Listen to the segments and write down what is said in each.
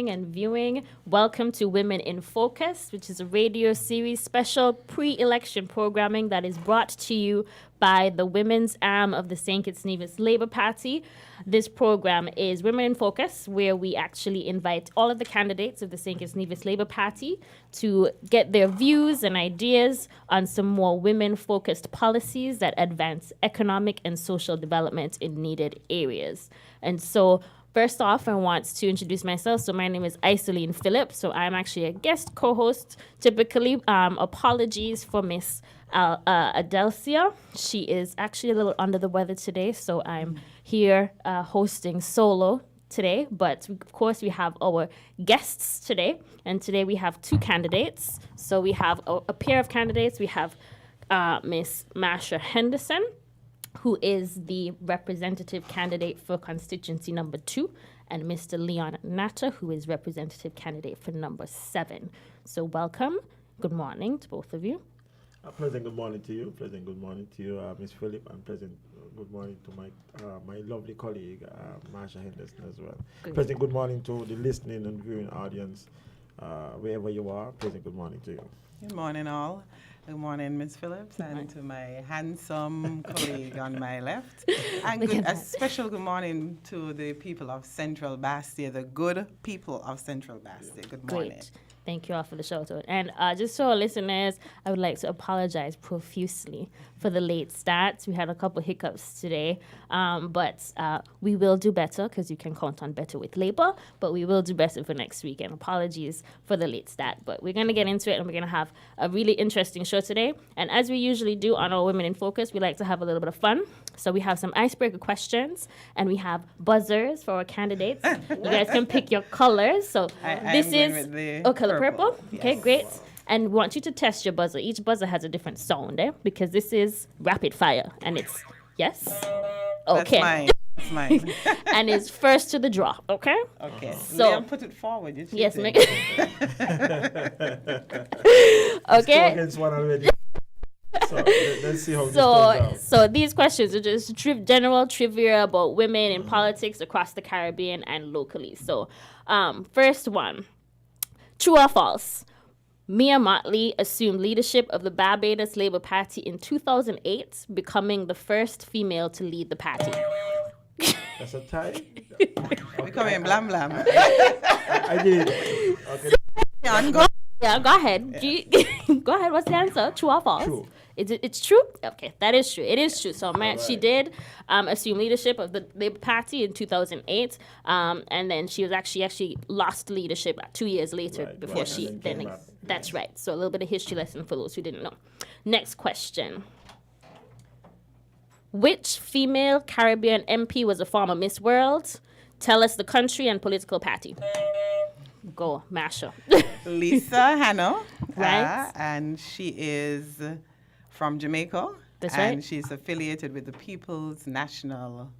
and viewing. Welcome to Women in Focus, which is a radio series special pre-election programming that is brought to you by the women's arm of the St. Kitts Nevis Labour Party. This program is Women in Focus, where we actually invite all of the candidates of the St. Kitts Nevis Labour Party to get their views and ideas on some more women-focused policies that advance economic and social development in needed areas. And so, first off, I want to introduce myself. So my name is Iseline Phillips. So I'm actually a guest co-host. Typically, apologies for Miss Adelcia. She is actually a little under the weather today, so I'm here hosting solo today. But of course, we have our guests today, and today we have two candidates. So we have a pair of candidates. We have Miss Masha Henderson, who is the representative candidate for constituency number 2, and Mr. Leon Natter, who is representative candidate for number 7. So welcome. Good morning to both of you. Pleasant good morning to you. Pleasant good morning to you, Ms. Phillip, and pleasant good morning to my lovely colleague, Marsha Henderson, as well. Good. Pleasant good morning to the listening and viewing audience, wherever you are. Pleasant good morning to you. Good morning, all. Good morning, Ms. Phillips, and to my handsome colleague on my left. And a special good morning to the people of Central Bastia, the good people of Central Bastia. Good morning. Great. Thank you all for the shout out. And just so our listeners, I would like to apologize profusely for the late start. We had a couple hiccups today, but we will do better because you can count on better with labor, but we will do better for next week. And apologies for the late start. But we're going to get into it, and we're going to have a really interesting show today. And as we usually do on our Women in Focus, we like to have a little bit of fun. So we have some icebreaker questions, and we have buzzers for our candidates. You guys can pick your colors. So this is color purple. Yes. Okay, great. And we want you to test your buzzer. Each buzzer has a different sound, because this is rapid fire, and it's yes. Okay. That's mine. And it's first to the draw. Okay. Okay. So Leon, put it forward. yes, make It's 2 okay. against 1 already. So let's see how this turns out. So these questions are just general trivia about women in politics across the Caribbean and locally. So, first one, true or false? Mia Mottley assumed leadership of the Barbados Labour Party in 2008, becoming the first female to lead the party. That's a tie. We come in blam blam. I did. Okay. Leon, go. Yeah, go ahead. Go ahead. What's the answer? True or false? True. It's true? Okay, that is true. It is true. So, she did assume leadership of the Labour Party in 2008, and then she was actually lost leadership 2 years later before she and then. came back. That's right. So a little bit of history lesson for those who didn't know. Next question. Which female Caribbean MP was a former Miss World? Tell us the country and political party. Go, Masha. Lisa Hanno. Right. And she is from Jamaica. That's and right. she's affiliated with the People's National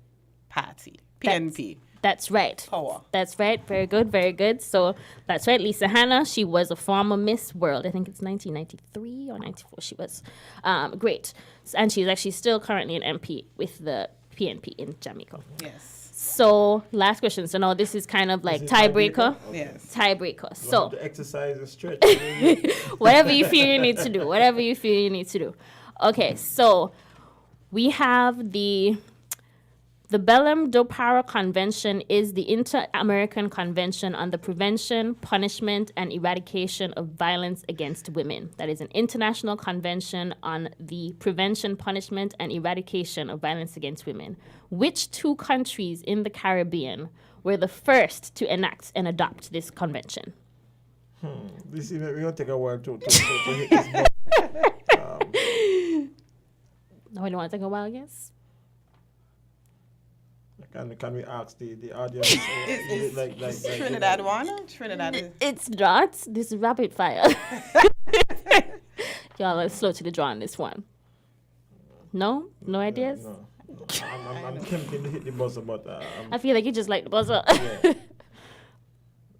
Party, PNP. That's right. Power. That's right. Very good. Very good. So that's right. Lisa Hanna, she was a former Miss World. I think it's 1993 or 94 she was. Great. And she's actually still currently an MP with the PNP in Jamaica. Yes. So last question. So now this is kind of like Is it tiebreaker. Yes. Tiebreaker. So So to exercise and stretch. whatever you feel you need to do. Whatever you feel you need to do. Okay, so we have the Belém do Pará Convention is the Inter-American Convention on the Prevention, Punishment, and Eradication of Violence Against Women. That is an international convention on the prevention, punishment, and eradication of violence against women. Which 2 countries in the Caribbean were the first to enact and adopt this convention? This is we're gonna take a while to hit this ball. No, I don't want to take a while, yes? Can we ask the audience? Is Trinidad one? Trinidad is. It's not. This is rapid fire. Y'all are slow to the draw on this one. No? No ideas? No. I'm tempted to hit the buzzer, but I feel like you just like the buzzer. yeah.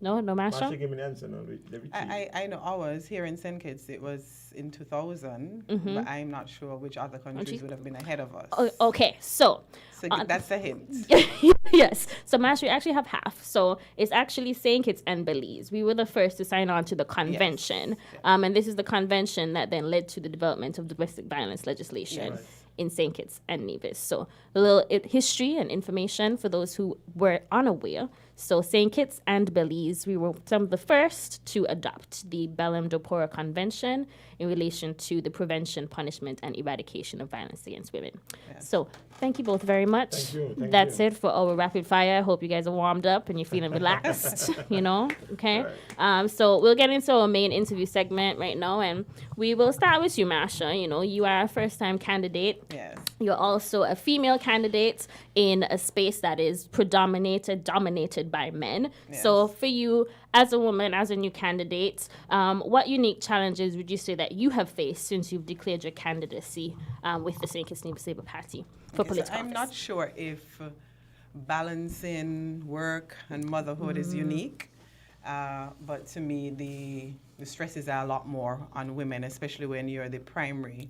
No, Masha, Masha? give me the answer now. I know ours here in St. Kitts, it was in 2000, but I'm not sure which other countries would have been ahead of us. Oh, okay, so So that's a hint. yes. So Master, we actually have half. So it's actually St. Kitts and Belize. We were the first to sign on to the convention. Yes. And this is the convention that then led to the development of domestic violence legislation Yes. in St. Kitts and Nevis. So a little history and information for those who were unaware. So St. Kitts and Belize, we were some of the first to adopt the Belém do Pará Convention in relation to the prevention, punishment, and eradication of violence against women. Yes. So thank you both very much. Thank you, thank That's you. it for our rapid fire. I hope you guys are warmed up and you're feeling relaxed, okay? So we'll get into our main interview segment right now, and we will start with you, Masha. You are a first-time candidate. Yes. You're also a female candidate in a space that is dominated by men. Yes. So for you, as a woman, as a new candidate, what unique challenges would you say that you have faced since you've declared your candidacy with the St. Kitts Nevis Labour Party for Okay, so political I'm office? not sure if balancing work and motherhood is unique, but to me, the stresses are a lot more on women, especially when you're the primary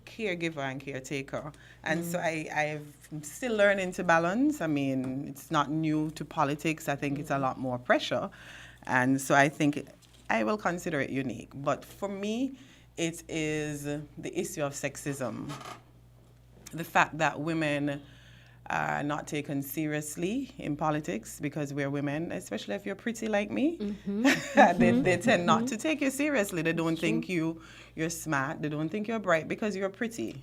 caregiver and caretaker. And so I'm still learning to balance. I mean, it's not new to politics. I think it's a lot more pressure. And so I think I will consider it unique. But for me, it is the issue of sexism. The fact that women are not taken seriously in politics because we're women, especially if you're pretty like me. They tend not to take you seriously. They don't think you're smart. They don't think you're bright because you're pretty.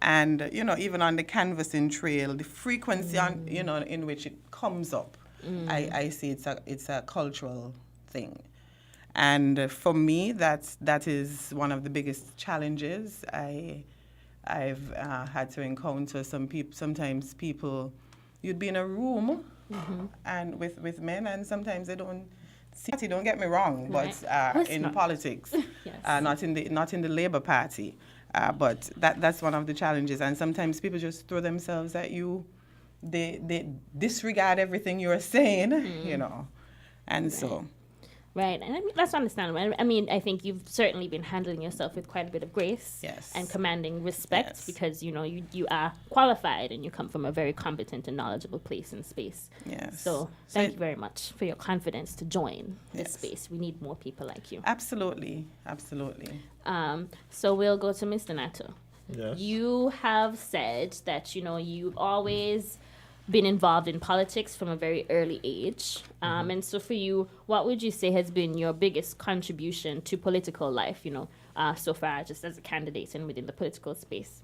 And, even on the canvassing trail, the frequency in which it comes up, I see it's a cultural thing. And for me, that is one of the biggest challenges I've had to encounter. Sometimes people, you'd be in a room and with men, and sometimes they don't see. Don't get me wrong, but in politics, Yes. not in the Labour Party. But that's one of the challenges. And sometimes people just throw themselves at you. They disregard everything you're saying, and so. Right, and I mean, that's understandable. I mean, I think you've certainly been handling yourself with quite a bit of grace Yes. and commanding respect Yes. because, you are qualified and you come from a very competent and knowledgeable place and space. Yes. So thank you very much for your confidence to join this Yes. space. We need more people like you. Absolutely. So we'll go to Mr. Nato. Yes. You have said that, you've always been involved in politics from a very early age. And so for you, what would you say has been your biggest contribution to political life, so far, just as a candidate and within the political space?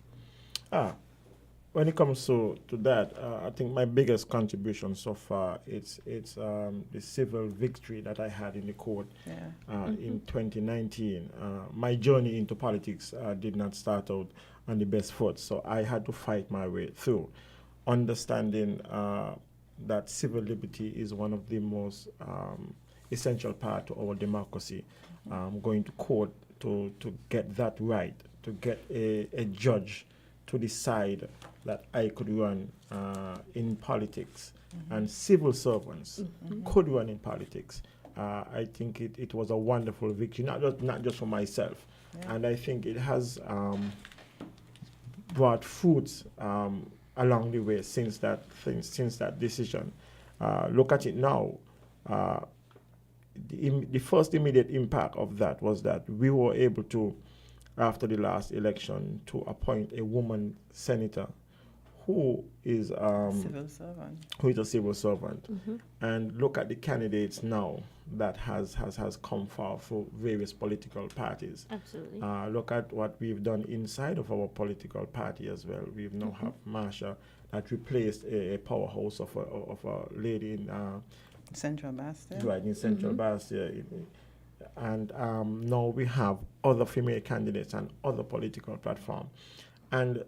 When it comes to that, I think my biggest contribution so far it's the civil victory that I had in the court in 2019. My journey into politics did not start out on the best foot, so I had to fight my way through, understanding that civil liberty is one of the most essential part to our democracy. Going to court to get that right, to get a judge to decide that I could run in politics and civil servants could run in politics. I think it was a wonderful victory, not just for myself. And I think it has brought fruits along the way since that decision. Look at it now. The first immediate impact of that was that we were able to, after the last election, to appoint a woman senator who is Civil servant. who is a civil servant. And look at the candidates now that has come forth for various political parties. Absolutely. Look at what we've done inside of our political party as well. We've now have Marsha that replaced a powerhouse of a lady in Central Bastion. right in Central Bastia. And now we have other female candidates and other political platforms. And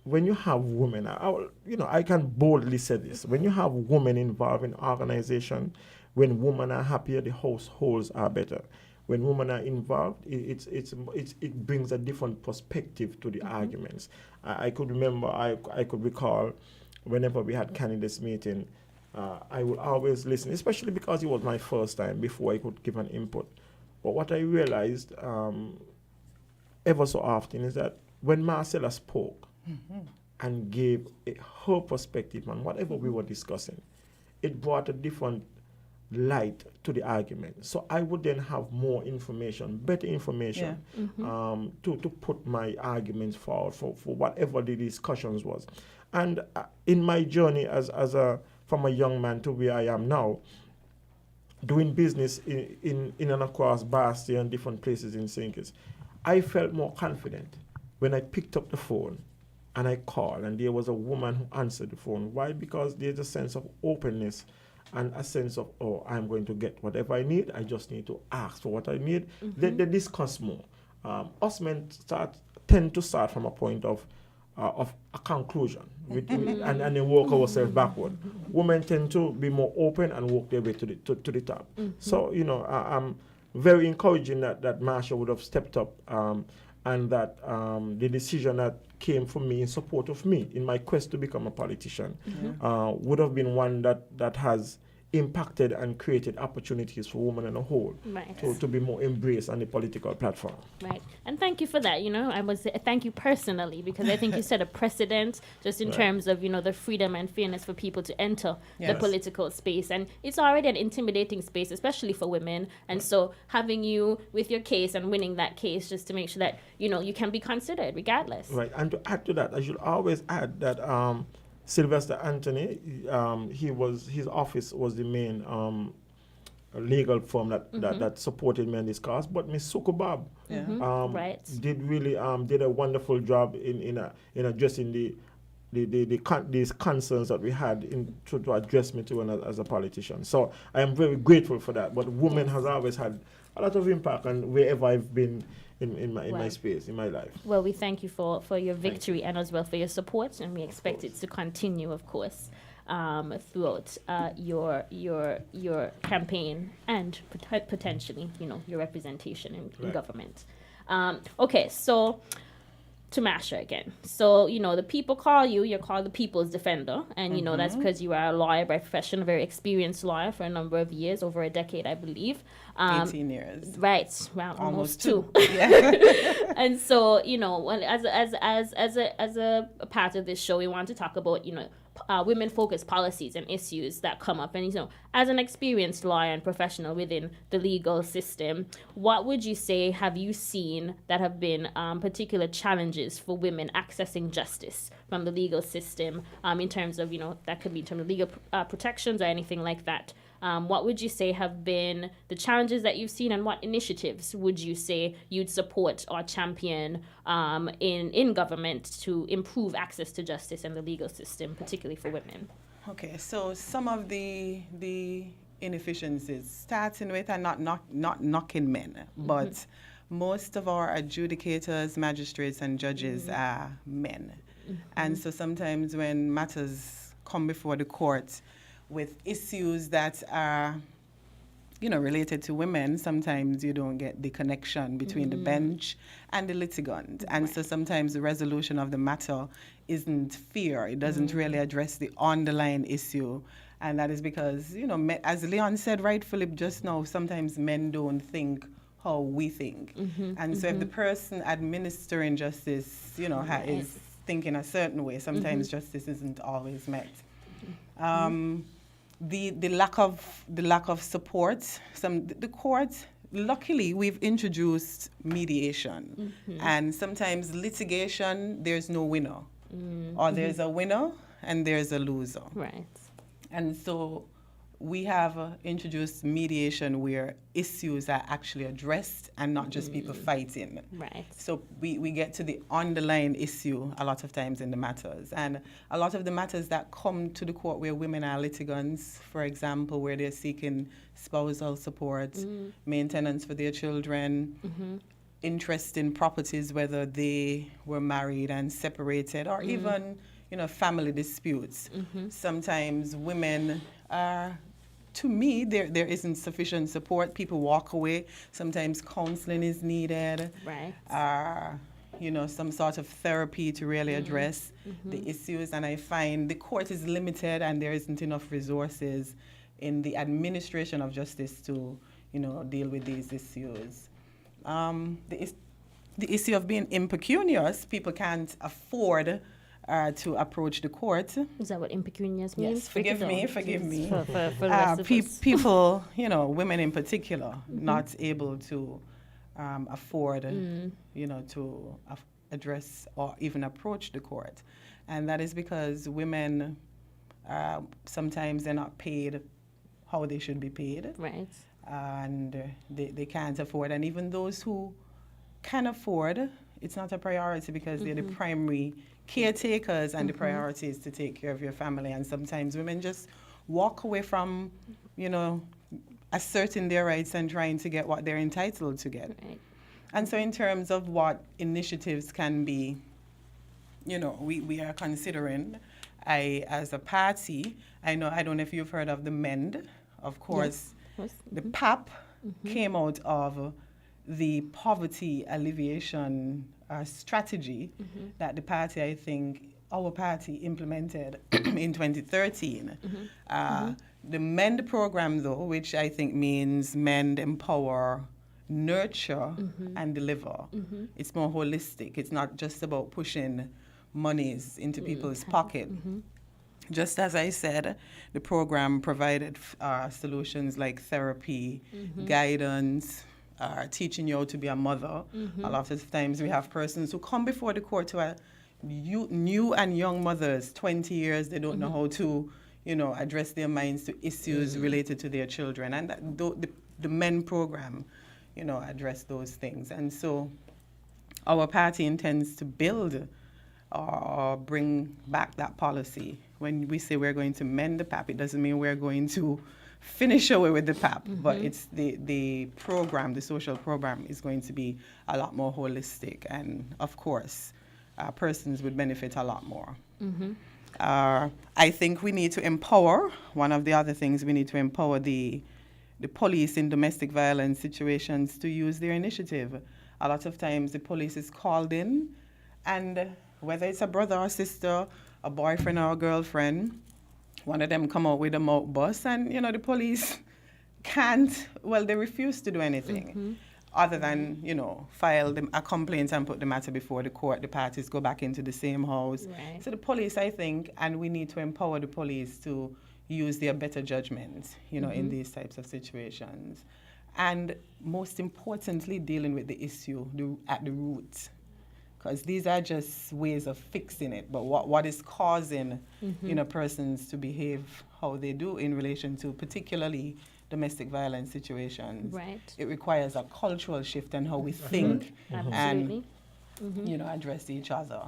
when you have women, I can boldly say this: when you have women involved in organization, when women are happier, the households are better. When women are involved, it brings a different perspective to the arguments. I could remember, I could recall, whenever we had candidates meeting, I would always listen, especially because it was my first time before I could give an input. But what I realized ever so often is that when Marcella spoke and gave her perspective on whatever we were discussing, it brought a different light to the argument. So I would then have more information, better information, to put my arguments forward for whatever the discussions was. And in my journey from a young man to where I am now, doing business in and across Bastia and different places in St. Kitts, I felt more confident when I picked up the phone and I called and there was a woman who answered the phone. Why? because there's a sense of openness and a sense of, I'm going to get whatever I need. I just need to ask for what I need. They discuss more. Us men tend to start from a point of a conclusion and then work ourselves backward. Women tend to be more open and work their way to the top. So, I'm very encouraging that Marsha would have stepped up and that the decision that came from me in support of me in my quest to become a politician would have been one that has impacted and created opportunities for women in a whole to be more embraced on the political platform. Right. And thank you for that. I would say thank you personally, because I think you set a precedent just in terms of, the freedom and fairness for people to enter the political space. And it's already an intimidating space, especially for women. And so having you with your case and winning that case just to make sure that, you can be considered regardless. Right. And to add to that, I should always add that Sylvester Anthony, his office was the main legal firm that supported me in this cause. But Miss Sukubab did a wonderful job in addressing these concerns that we had to address me to as a politician. So I am very grateful for that. But women has always had a lot of impact on wherever I've been in my space, in my life. Well, we thank you for your victory and as well for your support, and we expect it to continue, of course, throughout your campaign and potentially, your representation in government. Okay, so to Marsha again. So, the people call you're called the people's defender. And, that's because you are a lawyer by profession, a very experienced lawyer for a number of years, over a decade, I believe. 18 years. Right. Well, almost two. Yeah. And so, as a part of this show, we want to talk about, women-focused policies and issues that come up. And, as an experienced lawyer and professional within the legal system, what would you say have you seen that have been particular challenges for women accessing justice from the legal system in terms of, that could be in terms of legal protections or anything like that? What would you say have been the challenges that you've seen, and what initiatives would you say you'd support or champion in government to improve access to justice in the legal system, particularly for women? Okay, so some of the inefficiencies, starting with, and not knocking men, but most of our adjudicators, magistrates, and judges are men. And so sometimes when matters come before the court with issues that are, related to women, sometimes you don't get the connection between the bench and the litigant. And so sometimes the resolution of the matter isn't fair. It doesn't really address the underlying issue. And that is because, as Leon said rightfully just now, sometimes men don't think how we think. And so if the person administering justice, is thinking a certain way, sometimes justice isn't always met. The lack of support. The court, luckily, we've introduced mediation, and sometimes litigation, there's no winner, or there's a winner and there's a loser. Right. And so we have introduced mediation where issues are actually addressed and not just people fighting. Right. So we get to the underlying issue a lot of times in the matters. And a lot of the matters that come to the court where women are litigants, for example, where they're seeking spousal support, maintenance for their children, interest in properties, whether they were married and separated, or even, family disputes. Sometimes women are, to me, there isn't sufficient support. People walk away. Sometimes counseling is needed. Right. some sort of therapy to really address the issues. And I find the court is limited and there isn't enough resources in the administration of justice to, deal with these issues. The issue of being impecunious, people can't afford to approach the court. Is that what impecunious means? Yes, forgive me. For the rest of us. People, women in particular, not able to afford, to address or even approach the court. And that is because women, sometimes they're not paid how they should be paid. Right. And they can't afford. And even those who can afford, it's not a priority because they're the primary caretakers, and the priority is to take care of your family. And sometimes women just walk away from, asserting their rights and trying to get what they're entitled to get. Right. And so in terms of what initiatives can be, we are considering, as a party, I don't know if you've heard of the MEND. Of course, yes. The PAP came out of the poverty alleviation strategy that the party, I think, our party implemented in 2013. The MEND program, though, which I think means mend, empower, nurture, and deliver. It's more holistic. It's not just about pushing monies into people's pocket. Just as I said, the program provided solutions like therapy, guidance, teaching you how to be a mother. A lot of times we have persons who come before the court who are new and young mothers, 20 years, they don't know how to, address their minds to issues related to their children. And the MEND program, address those things. And so our party intends to build or bring back that policy. When we say we're going to mend the PAP, it doesn't mean we're going to finish away with the PAP, but it's the program, the social program is going to be a lot more holistic, and of course, persons would benefit a lot more. I think we need to empower. One of the other things, we need to empower the police in domestic violence situations to use their initiative. A lot of times the police is called in, and whether it's a brother or sister, a boyfriend or a girlfriend, one of them come out with a mouth bus, and the police they refuse to do anything other than file a complaint and put the matter before the court. The parties go back into the same house. Right. So the police, I think, and we need to empower the police to use their better judgment, in these types of situations, and most importantly, dealing with the issue at the root. Because these are just ways of fixing it, but what is causing persons to behave how they do in relation to particularly domestic violence situations? Right. It requires a cultural shift in how we think and address each other,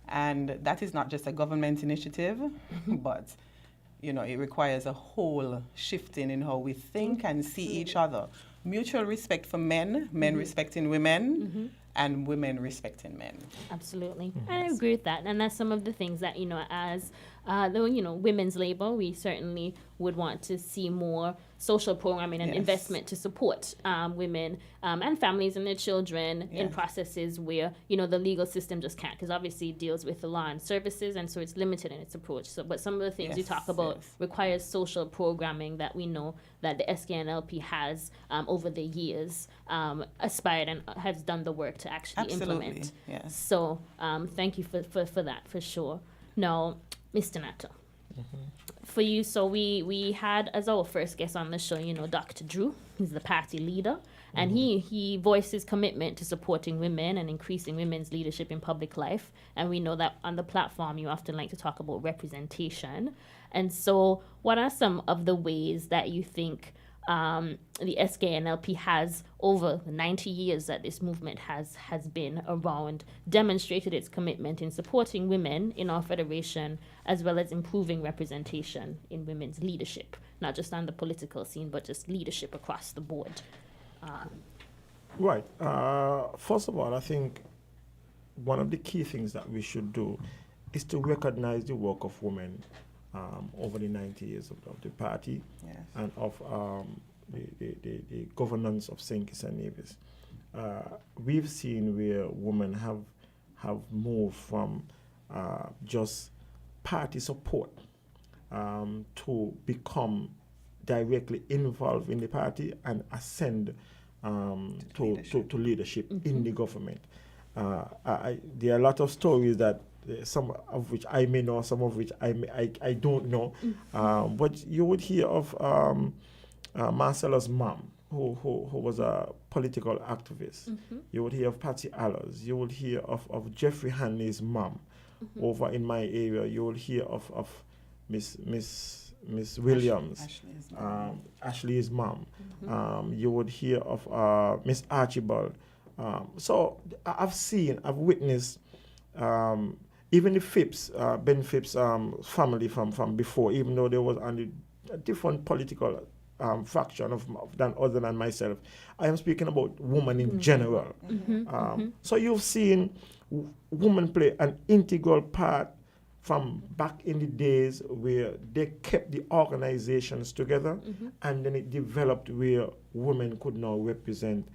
and that is not just a government initiative, but it requires a whole shifting in how we think and see each other. Mutual respect for men respecting women. And women respecting men. Absolutely. I agree with that. And that's some of the things that, as women's labor, we certainly would want to see more social programming and investment to support women and families and their children in processes where, the legal system just can't, because obviously it deals with the law and services, and so it's limited in its approach. So, but some of the things you talk about requires social programming that we know that the SKNLP has over the years aspired and has done the work to actually implement. Yes. So thank you for that, for sure. Now, Mr. Nato, for you, so we had as our first guest on the show, Dr. Drew. He's the party leader, and he voiced his commitment to supporting women and increasing women's leadership in public life. And we know that on the platform, you often like to talk about representation. And so what are some of the ways that you think the SKNLP has, over the 90 years that this movement has been around, demonstrated its commitment in supporting women in our federation, as well as improving representation in women's leadership, not just on the political scene, but just leadership across the board? Right. First of all, I think one of the key things that we should do is to recognize the work of women over the 90 years of the party and of the governance of St. Kitts and Nevis. We've seen where women have have moved from just party support to become directly involved in the party and ascend to leadership in the government. There are a lot of stories that some of which I may know, some of which I don't know, but you would hear of Marcella's mom, who was a political activist. You would hear of Patty Allers. You would hear of Jeffrey Hanley's mom. Over in my area, you will hear of Miss Williams, Ashley's mom. You would hear of Miss Archibald. So I've witnessed even the Phipps, Ben Phipps' family from before, even though there was a different political faction other than myself. I am speaking about women in general. So you've seen women play an integral part from back in the days where they kept the organizations together, and then it developed where women could now represent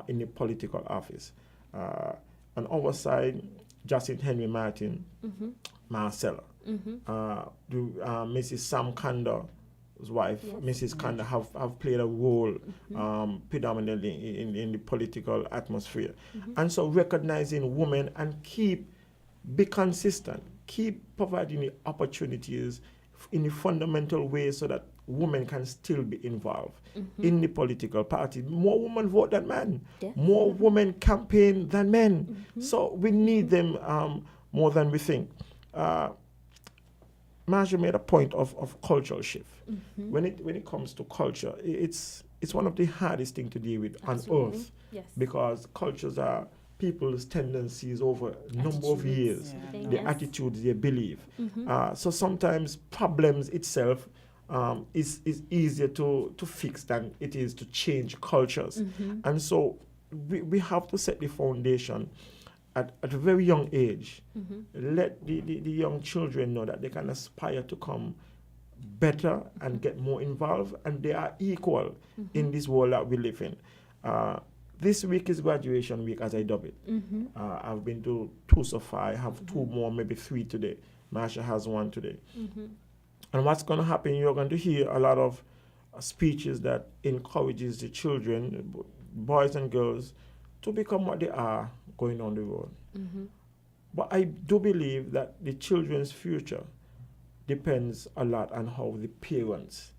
in the political office. On our side, Jacinth Henry Martin, Marcella, Mrs. Sam Kanda's wife, Mrs. Kanda, have played a role predominantly in the political atmosphere. And so recognizing women and be consistent, keep providing the opportunities in a fundamental way so that women can still be involved in the political party. More women vote than men. More women campaign than men. So we need them more than we think. Marjorie made a point of cultural shift. When it comes to culture, it's one of the hardest things to deal with on earth, because cultures are people's tendencies over a number of years, the attitudes they believe. So sometimes problems itself is easier to fix than it is to change cultures. And so we have to set the foundation at a very young age. Let the young children know that they can aspire to come better and get more involved, and they are equal in this world that we live in. This week is graduation week, as I dub it. I've been to 2 so far. I have 2 more, maybe 3 today. Marsha has 1 today. And what's going to happen, you're going to hear a lot of speeches that encourages the children, boys and girls, to become what they are going on the road. But I do believe that the children's future depends a lot on how the parents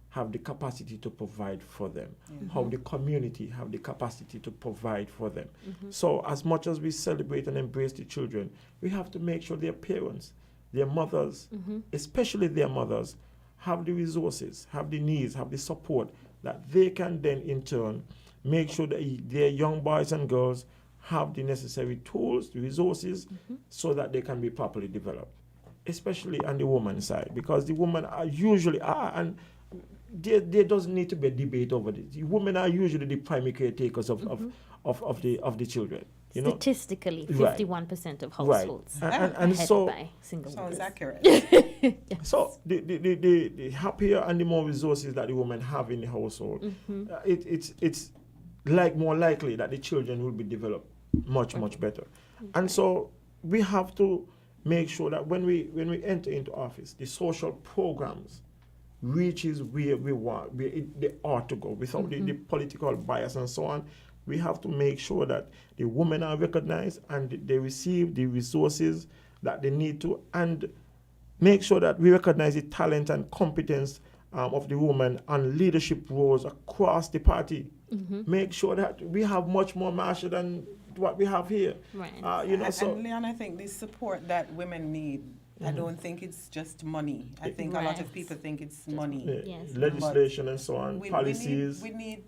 have the capacity to provide for them, how the community have the capacity to provide for them. So as much as we celebrate and embrace the children, we have to make sure their parents, their mothers, especially their mothers, have the resources, have the needs, have the support that they can then in turn make sure that their young boys and girls have the necessary tools, the resources, so that they can be properly developed, especially on the woman's side, because the women are usually and there doesn't need to be a debate over this. The women are usually the primary caretakers of the children. You know? Statistically, 51% of households and so by single sounds mothers. accurate. So the happier and the more resources that the women have in the household, it's more likely that the children will be developed much better. And so we have to make sure that when we enter into office, the social programs reaches where we want, where they ought to go, without the political bias and so on. We have to make sure that the women are recognized and they receive the resources that they need to, and make sure that we recognize the talent and competence of the women on leadership roles across the party. Make sure that we have much more Marsha than what we have here. Right. And Leon, I think the support that women need, I don't think it's just money. I think a lot of people think it's money. Yes. Legislation and so on, policies. We need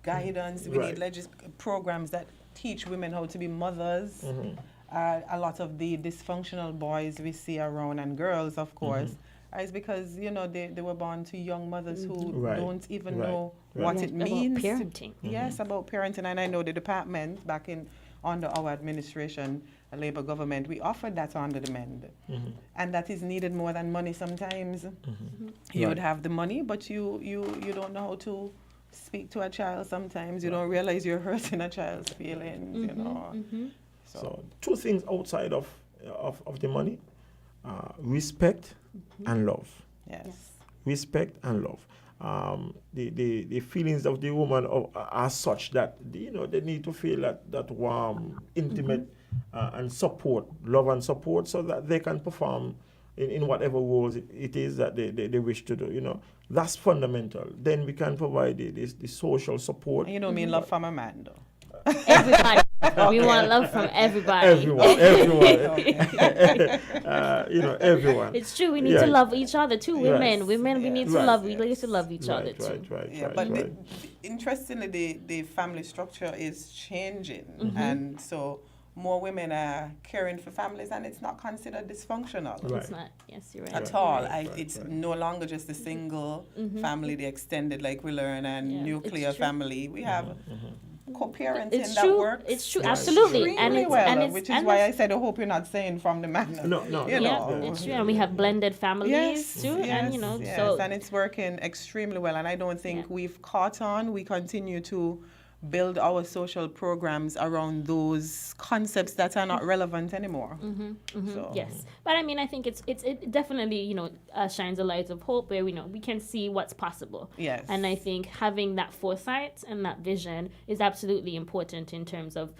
guidance. We need programs that teach women how to be mothers. A lot of the dysfunctional boys we see around, and girls, of course, is because they were born to young mothers who don't even know what it means. About parenting. Yes, about parenting. And I know the department back under our administration, a Labour government, we offered that under the mend. And that is needed more than money sometimes. You would have the money, but you don't know how to speak to a child sometimes. You don't realize you're hurting a child's feelings, So 2 things outside of the money: respect and love. Yes. Respect and love. The feelings of the woman are such that they need to feel that warm, intimate, and support, love and support, so that they can perform in whatever roles it is that they wish to do. That's fundamental. Then we can provide the social support. And you don't mean love from a man, though. Everybody. We want love from everybody. Everyone. Everyone. It's true. We need to love each other too. Women, we need to love. We need to love each other too. But interestingly, the family structure is changing, and so more women are caring for families, and it's not considered dysfunctional. Right. It's not. Yes, you're right. At all. It's no longer just a single family, the extended, like we learn, and nuclear family. We have co-parenting that works. It's true, absolutely, and it's which is why I said I hope you're not saying from the man. No. It's true, and we have blended families too, and so and it's working extremely well. And I don't think we've caught on. We continue to build our social programs around those concepts that are not relevant anymore. So. Yes, but I mean, I think it definitely shines a light of hope where we can see what's possible. Yes, and I think having that foresight and that vision is absolutely important in terms of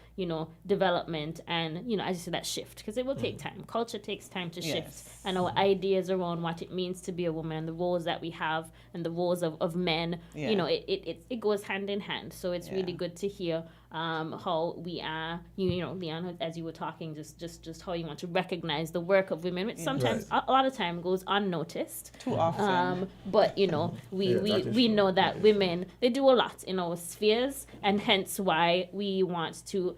development and as you said, that shift, because it will take time. Culture takes time to shift, and our ideas around what it means to be a woman and the roles that we have and the roles of men, it goes hand in hand. So it's really good to hear how we are, Leon, as you were talking, just how you want to recognize the work of women, which sometimes a lot of time goes unnoticed. Too often. But we know that women, they do a lot in our spheres, and hence why we want to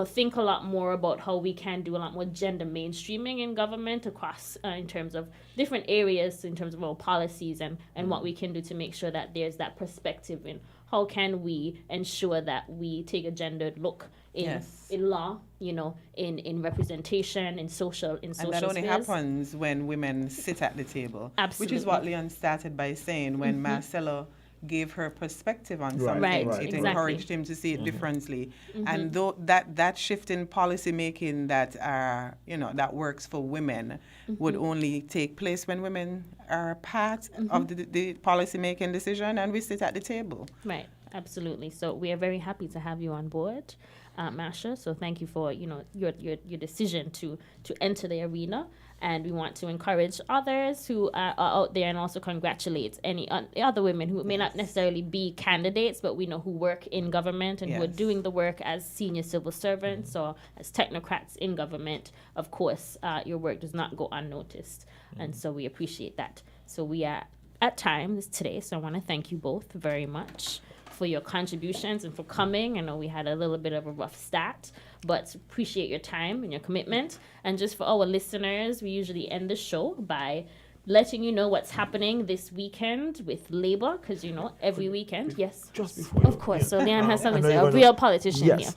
think a lot more about how we can do a lot more gender mainstreaming in government across in terms of different areas, in terms of our policies and what we can do to make sure that there's that perspective in how can we ensure that we take a gendered look in law, in representation, in social spheres. And that only happens when women sit at the table. Absolutely. Which is what Leon started by saying when Marcelo gave her perspective on something. It encouraged him to see it differently. And though that shift in policy making that that works for women would only take place when women are part of the policy making decision and we sit at the table. Right, absolutely. So we are very happy to have you on board, Masha. So thank you for your decision to enter the arena. And we want to encourage others who are out there, and also congratulate any other women who may not necessarily be candidates, but we know who work in government and who are doing the work as senior civil servants or as technocrats in government. Of course, your work does not go unnoticed. And so we appreciate that. So we are at time today, so I want to thank you both very much for your contributions and for coming. I know we had a little bit of a rough start, but appreciate your time and your commitment. And just for our listeners, we usually end the show by letting you know what's happening this weekend with Labour, because every weekend, just before of course. So Leon has something to say, a real politician here.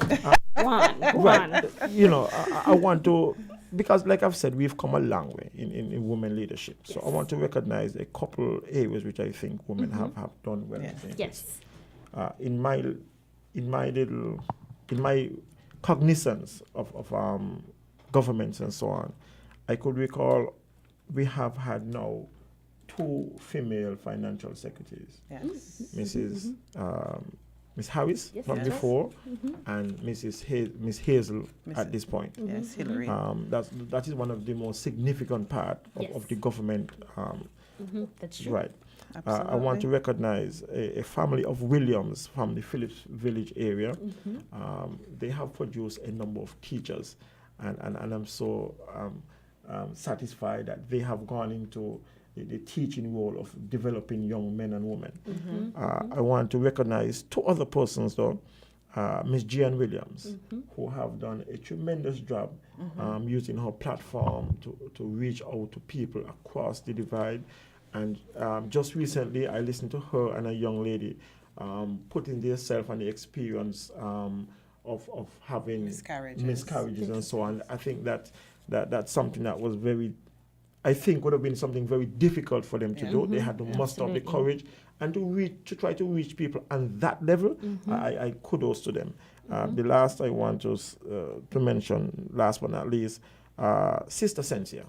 Go on. I want to, because like I've said, we've come a long way in women leadership. So I want to recognize a couple areas which I think women have done well. Yes. In my cognizance of governments and so on, I could recall we have had now 2 female financial secretaries. Yes. Mrs. Miss Harris from before, and Miss Hazel at this point. Yes, Hillary. That is one of the most significant part of the government. That's true. Right. I want to recognize a family of Williams from the Phillips Village area. They have produced a number of teachers, and I'm so satisfied that they have gone into the teaching role of developing young men and women. I want to recognize 2 other persons, though. Miss Jean Williams, who have done a tremendous job using her platform to reach out to people across the divide. And just recently, I listened to her and a young lady putting themselves and the experience of having miscarriages and so on. I think that's something that was would have been something very difficult for them to do. They had to muster up the courage and to try to reach people on that level, I kudos to them. The last I want to mention, last but not least, Sister Sensia.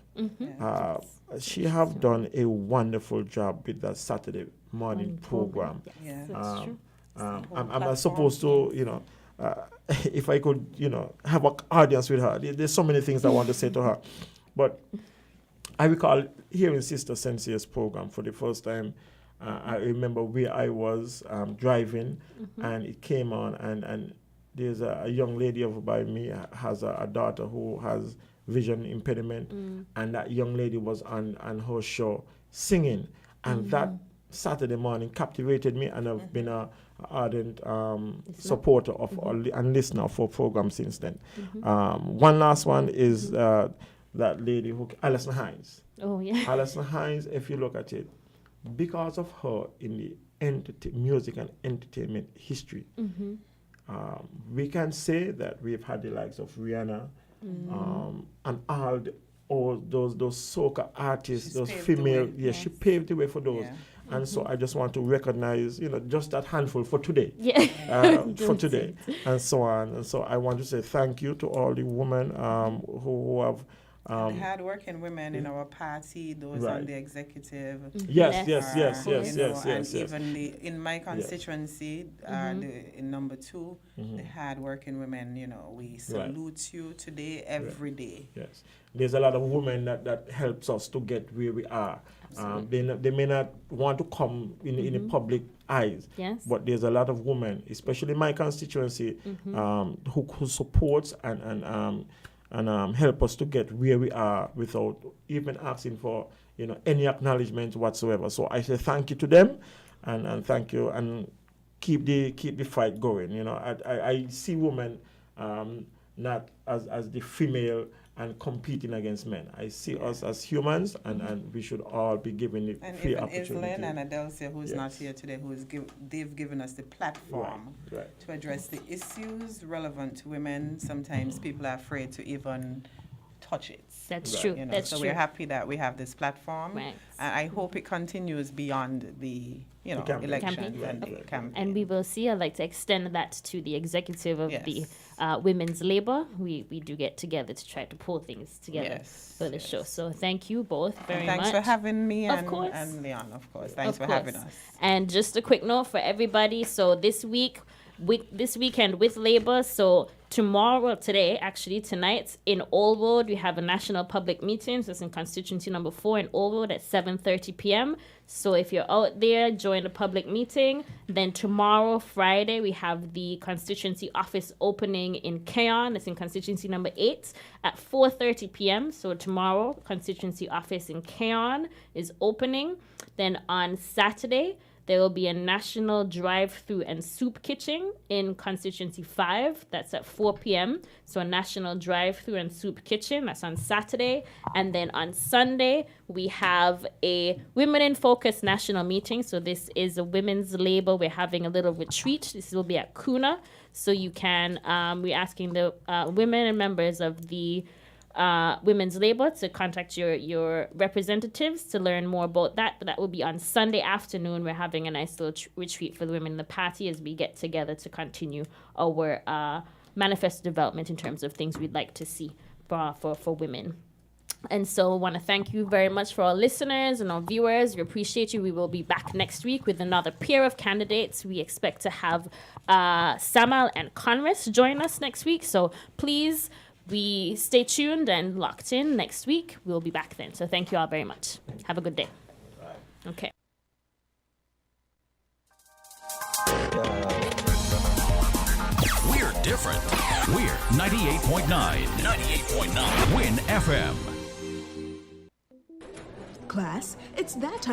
She have done a wonderful job with the Saturday morning program. Yeah. That's true. I'm supposed to, if I could, have an audience with her. There's so many things I want to say to her. But I recall hearing Sister Sensia's program for the first time. I remember where I was driving, and it came on, and there's a young lady over by me has a daughter who has vision impediment, and that young lady was on her show singing, and that Saturday morning captivated me, and I've been a ardent supporter of and listener for program since then. One last one is that lady Alison Hines. Oh yeah. Alison Hines, if you look at it, because of her in the music and entertainment history, we can say that we've had the likes of Rihanna, and all those soca artists, She's those paved the female, way. she paved the way for those. Yeah. And so I just want to recognize, just that handful for today. Yeah. For today, and so on. And so I want to say thank you to all the women who have. The hard-working women in our party, those on the executive. Yes. And even in my constituency, in number 2, the hard-working women, we salute you today, every day. Yes. There's a lot of women that helps us to get where we are. They may not want to come in the public eyes, but there's a lot of women, especially my constituency, who supports and help us to get where we are without even asking for any acknowledgement whatsoever. So I say thank you to them, and thank you, and keep the fight going. I see women not as the female and competing against men. I see us as humans, and we should all be given the free opportunity. And even Islyn and Adelsia, who's not here today, they've given us the platform to address the issues relevant to women. Sometimes people are afraid to even touch it. That's true. That's so true. we're happy that we have this platform. Right. And I hope it continues beyond the elections and the campaign. And we will see. I'd like to extend that to the executive of the Women's Labour. We do get together to try to pull things together for the show. So thank you both very much. Thanks for having me Of course. and Leon, of course. Thanks for having us. And just a quick note for everybody. So this weekend with Labour, so tonight in Old Road, we have a national public meeting. So it's in constituency number 4 in Old Road at 7:30 p.m. So if you're out there, join the public meeting. Then tomorrow, Friday, we have the constituency office opening in Keon. It's in constituency number 8 at 4:30 p.m. So tomorrow, constituency office in Keon is opening. Then on Saturday, there will be a national drive-through and soup kitchen in constituency 5. That's at 4 p.m. So a national drive-through and soup kitchen. That's on Saturday. And then on Sunday, we have a Women in Focus national meeting. So this is a Women's Labour. We're having a little retreat. This will be at Kuna. So you can, we're asking the women and members of the Women's Labour to contact your representatives to learn more about that. But that will be on Sunday afternoon. We're having a nice little retreat for the women in the party as we get together to continue our manifesto development in terms of things we'd like to see for women. And so I want to thank you very much for our listeners and our viewers. We appreciate you. We will be back next week with another pair of candidates. We expect to have Samal and Conress join us next week. So please stay tuned and locked in next week. We'll be back then. So thank you all very much. Have a good day. Okay. We're different. We're 98.9. 98.9. Win FM. Class, it's that time.